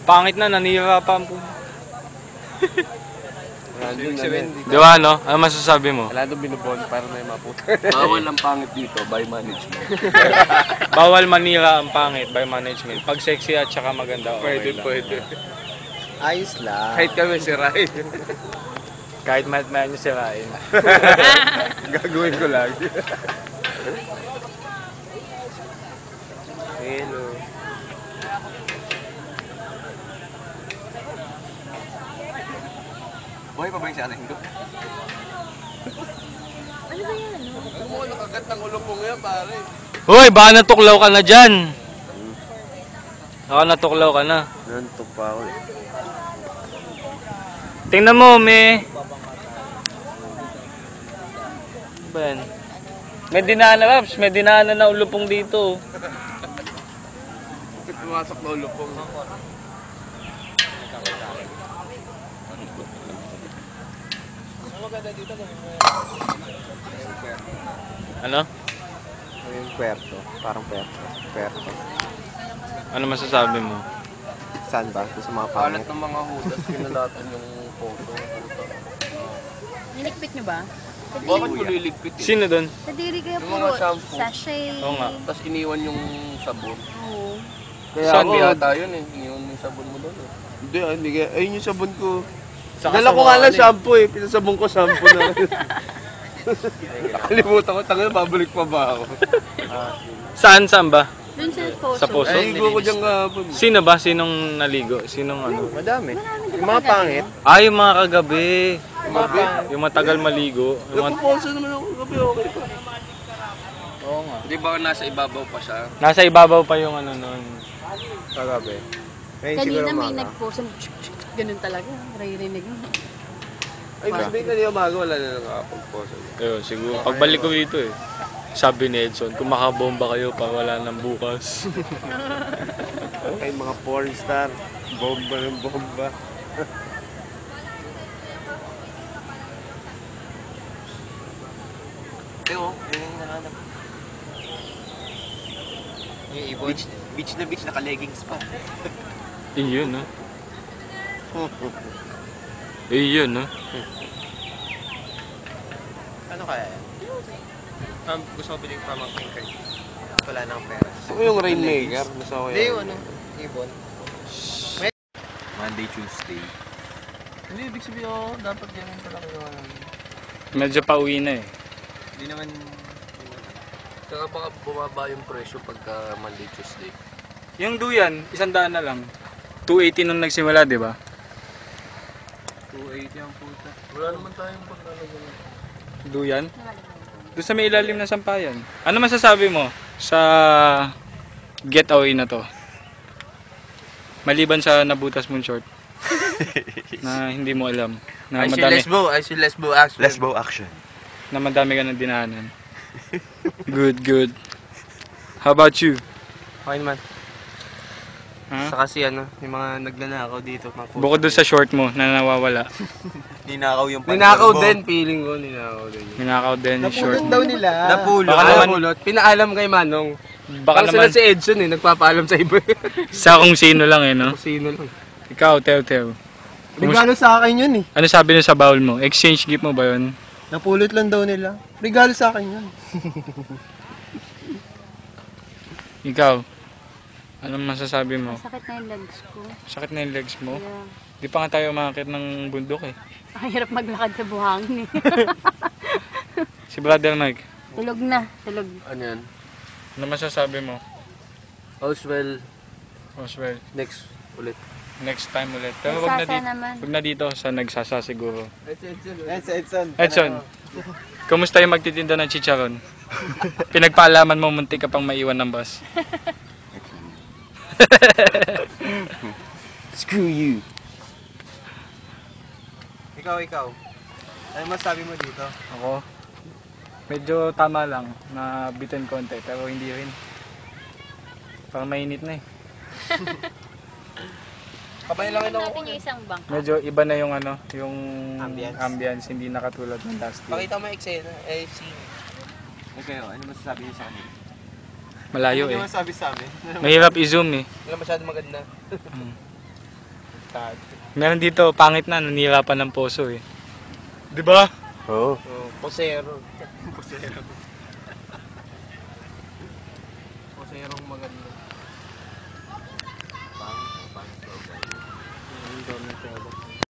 Pangit na, nanihirapan po. Di ba, no? Ano masasabi mo? Wala doon binubon para may maputa. Bawal ang pangit dito by management. Bawal manira ang pangit by management. Pag sexy at saka maganda, okay lang. Pwede. Ayos lang. Kahit kami sirain. Kahit mat-mat nyo sirain. Gagawin ko lang. Hello. Buhay pa ba yung si Aling Do? Ano ba yan? Ano mo, nakagat ng ulo mo ngayon, pare. Hoy, baka natuklaw ka na dyan. Baka natuklaw ka na. Nantok pa ako eh. Tingnan mo, me. Ben. May dinaanan, Raps. May dinaanan na ulupong dito. Bakit pumasok na ulo po? Ano? Yung puerto. Parang puerto. Puerto. Ano masasabi mo? Saan ba? Sa mga Kalat pangit. ng mga hudas, kinalatan yung photo. Nilikpit nyo ba? Bakit mo liligpit eh? Sino doon? Sa diri kaya Yung puro mga shampoo. sachet. Oo nga. Tapos iniwan yung sabon. Oo. Kaya Saan ako, yun? yata yun eh. Iniwan mo yung sabon mo doon eh. Hindi. Ayun yung sabon ko. Saka Dala ko sa nga mga lang ano eh. shampoo eh. Pinasabon ko shampoo na. Nakalimutan ko. Tangal, babalik pa ba ako? Saan ba? Dun sa poso. Sa poso? Ay, higo ko dyan kahapon. Sino ba? Sinong naligo? Sinong ano? Madami. Marami Yung mga pangit. Ay, yung mga kagabi. Gabi. Yung matagal maligo. Yung mga... Nagpo-pulso naman ako gabi. Okay pa. Oo nga. Di ba nasa ibabaw pa siya? Nasa ibabaw pa yung ano nun. Kagabi. Ngayon Kanina siguro may umaga. nagposo. Ganun talaga. Naririnig mo. Ay, mas big na niya umaga. Wala na nakapag-pulso. Ayun, siguro. Pagbalik ko dito eh. Sabi ni Edson, kung makabomba kayo pa wala nang bukas. Ay, mga porn star. Bomba ng bomba. Oo, yun yung nahanap. Yung ibon. Beach na beach, naka-leggings pa. Iyon, no? Iyon, no? Ano kaya yan? Gusto ko biling pamangking card. Wala nang pera. Ano yung rainmaker? Nasa ko Hindi yung ano, ibon. Monday, Tuesday. Hindi, ibig sabihin ako, dapat yan pala kayo. Medyo pauwi na eh. Hindi naman... Saka baka bumaba yung presyo pagka Monday, Tuesday. Yung duyan, 100 na lang. 280 nung nagsimula, di ba? 280 ang puta. Wala naman tayong paglalagay. Duyan? Doon sa may ilalim na sampayan. Ano masasabi mo sa getaway na to? Maliban sa nabutas mong short. Na hindi mo alam. Na madami, I see lesbo action. Lesbo action. na madami ka ng dinahanan. Good. How about you? Okay naman. Ha? Sa kasi ano, yung mga nagnanakaw dito. Bukod doon sa short mo na nawawala. Ninakaw yung Ninakaw din, feeling ko, ninakaw din. Ninakaw din yung short mo. daw nila. Napulot. Baka naman- Napulot. Pinaalam kay Manong. Baka Parang naman sila si Edson eh, nagpapaalam sa iba. sa kung sino lang eh, no? Kung sino lang. Ikaw, Teo. Regalo sa akin yun eh. Ano sabi niyo sa bowl mo? Exchange gift mo ba yun? Napulot lang daw nila. Regalo sa akin yun. Ikaw, anong masasabi mo? Sakit na yung legs ko. Sakit na yung legs mo? Yeah. Di pa nga tayo umakit ng bundok eh. Ang hirap maglakad sa buhangin eh. Si Brother Mike, Tulog na. Tulog. Ano yan? ano masasabi mo? Oswell, Oswell, next ulit. next time ulit. Pero wag na Nagsasa dito. naman. Wag na dito sa nagsasa siguro. Edson. Edson, kumusta yung magtitinda ng chicharon? Pinagpaalaman mo, muntik ka pang maiwan ng bus. Screw you. Ikaw. Ano masabi mo dito? Ako, medyo tama lang na bitin konti, pero hindi rin. Parang mainit na eh. Kabailangin ako. Natin yung isang bangka. Medyo iba na yung ano, yung Ambience. hindi na katulad ng last year. Pakita mo eksena, scene. Okay, ano masasabi niyo sa kanila? Malayo eh. Ano masasabi sa amin? Mahirap i-zoom eh. Hindi na masyado maganda. Meron dito, pangit na, nanirapan ng poso eh. Di ba? Oo. Oh, posero. Posero. Poserong maganda.